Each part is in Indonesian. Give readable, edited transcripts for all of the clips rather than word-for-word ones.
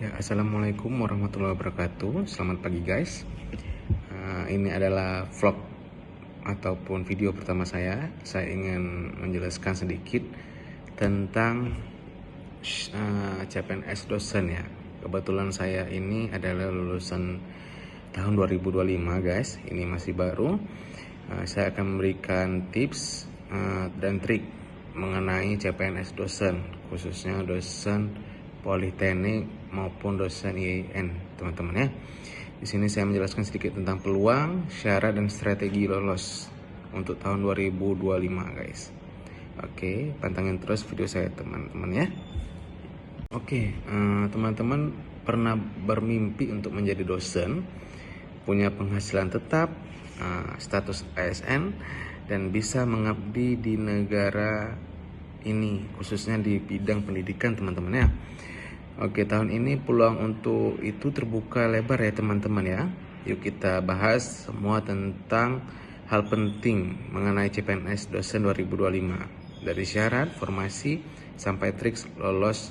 Ya, assalamualaikum warahmatullahi wabarakatuh. Selamat pagi guys. Ini adalah vlog ataupun video pertama saya. Saya ingin menjelaskan sedikit tentang CPNS dosen ya. Kebetulan saya ini adalah lulusan tahun 2025 guys. Ini masih baru. Saya akan memberikan tips dan trik mengenai CPNS dosen, khususnya dosen politeknik maupun dosen IAIN, teman-teman ya. Di sini saya menjelaskan sedikit tentang peluang, syarat dan strategi lolos untuk tahun 2025, guys. Oke, pantengin terus video saya, teman-teman ya. Oke, teman-teman pernah bermimpi untuk menjadi dosen, punya penghasilan tetap, status ASN, dan bisa mengabdi di negara ini, khususnya di bidang pendidikan, teman-teman ya. Oke, tahun ini peluang untuk itu terbuka lebar ya teman-teman ya. Yuk kita bahas semua tentang hal penting mengenai CPNS dosen 2025. Dari syarat, formasi, sampai trik lolos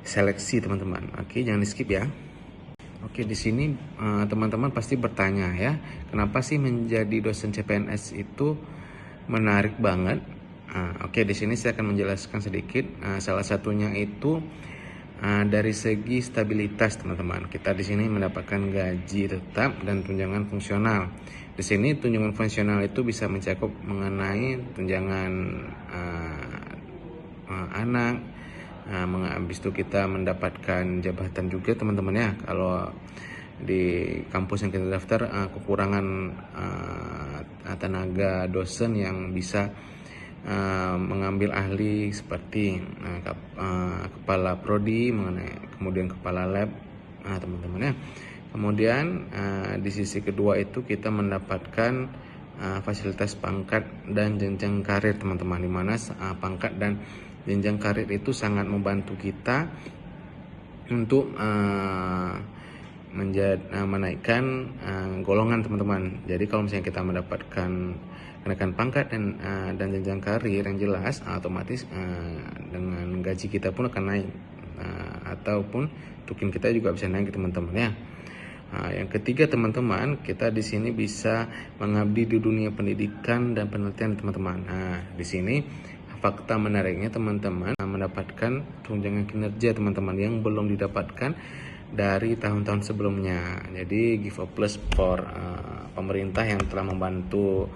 seleksi teman-teman. Oke, jangan di skip ya. Oke, di sini teman-teman pasti bertanya ya, kenapa sih menjadi dosen CPNS itu menarik banget? Oke, di sini saya akan menjelaskan sedikit. Salah satunya itu dari segi stabilitas teman-teman. Kita di sini mendapatkan gaji tetap dan tunjangan fungsional. Di sini tunjangan fungsional itu bisa mencakup mengenai tunjangan anak. Habis itu kita mendapatkan jabatan juga teman-teman ya. Kalau di kampus yang kita daftar kekurangan tenaga dosen yang bisa mengambil ahli seperti kepala prodi, kemudian kepala lab, teman-teman ya. Kemudian di sisi kedua itu kita mendapatkan fasilitas pangkat dan jenjang karir teman-teman, di mana pangkat dan jenjang karir itu sangat membantu kita untuk menaikkan golongan teman-teman. Jadi kalau misalnya kita mendapatkan kenaikan pangkat dan jenjang karir yang jelas, otomatis dengan gaji kita pun akan naik, ataupun tukin kita juga bisa naik teman-teman ya. Yang ketiga teman-teman, kita di sini bisa mengabdi di dunia pendidikan dan penelitian teman-teman. Di sini fakta menariknya teman-teman mendapatkan tunjangan kinerja teman-teman yang belum didapatkan dari tahun-tahun sebelumnya. Jadi give a plus for pemerintah yang telah membantu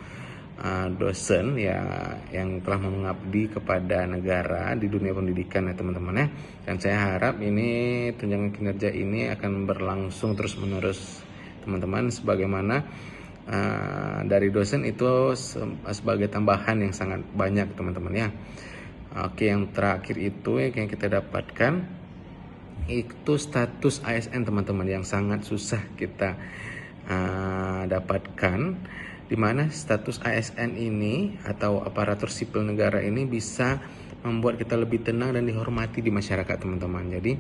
dosen ya, yang telah mengabdi kepada negara di dunia pendidikan ya teman-teman ya. Dan saya harap ini tunjangan kinerja ini akan berlangsung terus menerus teman-teman, sebagaimana dari dosen itu sebagai tambahan yang sangat banyak teman-teman ya. Oke, yang terakhir itu yang kita dapatkan itu status ASN teman-teman, yang sangat susah kita dapatkan, di mana status ASN ini atau aparatur sipil negara ini bisa membuat kita lebih tenang dan dihormati di masyarakat teman-teman. Jadi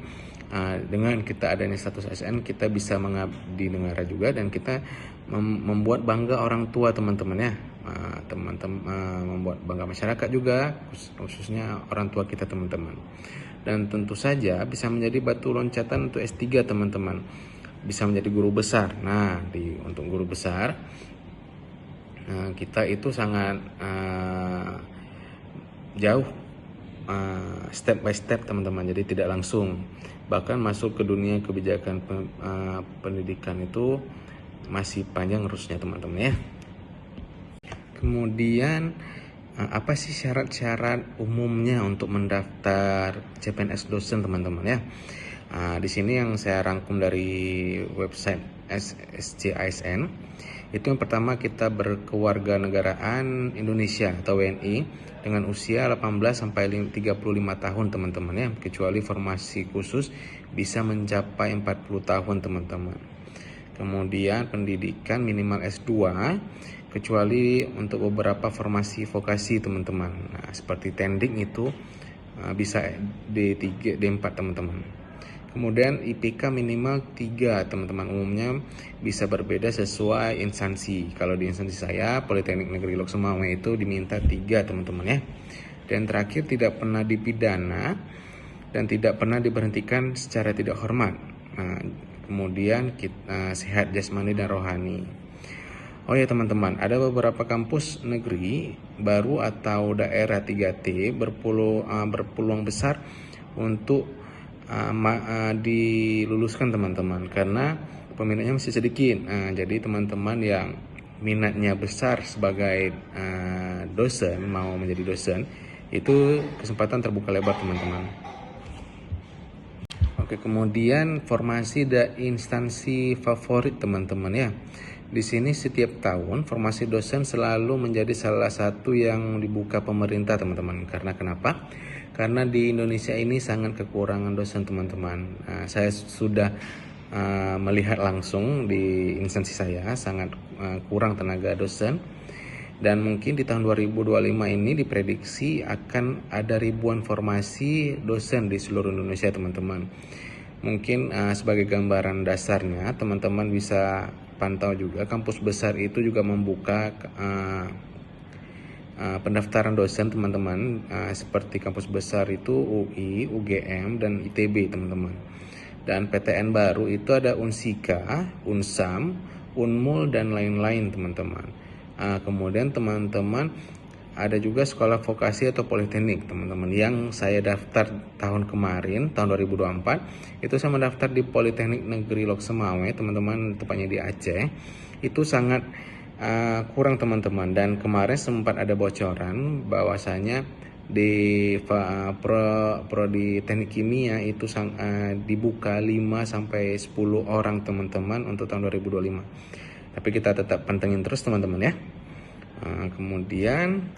dengan kita adanya status ASN, kita bisa mengabdi negara juga, dan kita membuat bangga orang tua teman-teman ya. Membuat bangga masyarakat juga, khususnya orang tua kita teman-teman. Dan tentu saja bisa menjadi batu loncatan untuk S3 teman-teman, bisa menjadi guru besar. Nah, untuk guru besar kita itu sangat jauh, step by step teman-teman, jadi tidak langsung. Bahkan masuk ke dunia kebijakan pendidikan itu masih panjang urusnya teman-teman ya. Kemudian apa sih syarat-syarat umumnya untuk mendaftar CPNS dosen teman-teman ya? Di sini yang saya rangkum dari website SCASN, itu yang pertama kita berkewarganegaraan Indonesia atau WNI dengan usia 18 sampai 35 tahun teman-teman ya, kecuali formasi khusus bisa mencapai 40 tahun teman-teman. Kemudian pendidikan minimal S2, kecuali untuk beberapa formasi vokasi teman-teman. Nah, seperti tending itu bisa D3, D4 teman-teman. Kemudian IPK minimal 3 teman-teman, umumnya bisa berbeda sesuai instansi. Kalau di instansi saya Politeknik Negeri Lok Sumawe itu diminta 3 teman-teman ya. Dan terakhir tidak pernah dipidana dan tidak pernah diberhentikan secara tidak hormat. Kemudian kita sehat jasmani dan rohani. Oh ya teman-teman, ada beberapa kampus negeri baru atau daerah 3T berpeluang besar untuk diluluskan teman-teman, karena peminatnya masih sedikit. Jadi teman-teman yang minatnya besar sebagai dosen, mau menjadi dosen, itu kesempatan terbuka lebar teman-teman. Oke, kemudian formasi dan instansi favorit teman-teman ya. Di sini setiap tahun formasi dosen selalu menjadi salah satu yang dibuka pemerintah teman-teman. Karena kenapa? Karena di Indonesia ini sangat kekurangan dosen teman-teman. Saya sudah melihat langsung di instansi saya sangat kurang tenaga dosen. Dan mungkin di tahun 2025 ini diprediksi akan ada ribuan formasi dosen di seluruh Indonesia teman-teman. Mungkin sebagai gambaran dasarnya teman-teman bisa pantau juga, kampus besar itu juga membuka pendaftaran dosen teman-teman, seperti kampus besar itu UI, UGM, dan ITB teman-teman. Dan PTN baru itu ada Unsika, Unsam, Unmul, dan lain-lain teman-teman. Kemudian teman-teman ada juga sekolah vokasi atau politeknik teman-teman, yang saya daftar tahun kemarin, tahun 2024 itu saya mendaftar di Politeknik Negeri Lok Semawe teman-teman, tepatnya di Aceh. Itu sangat kurang teman-teman, dan kemarin sempat ada bocoran bahwasanya di prodi teknik kimia itu dibuka 5-10 orang teman-teman untuk tahun 2025. Tapi kita tetap pantengin terus teman-teman ya. Kemudian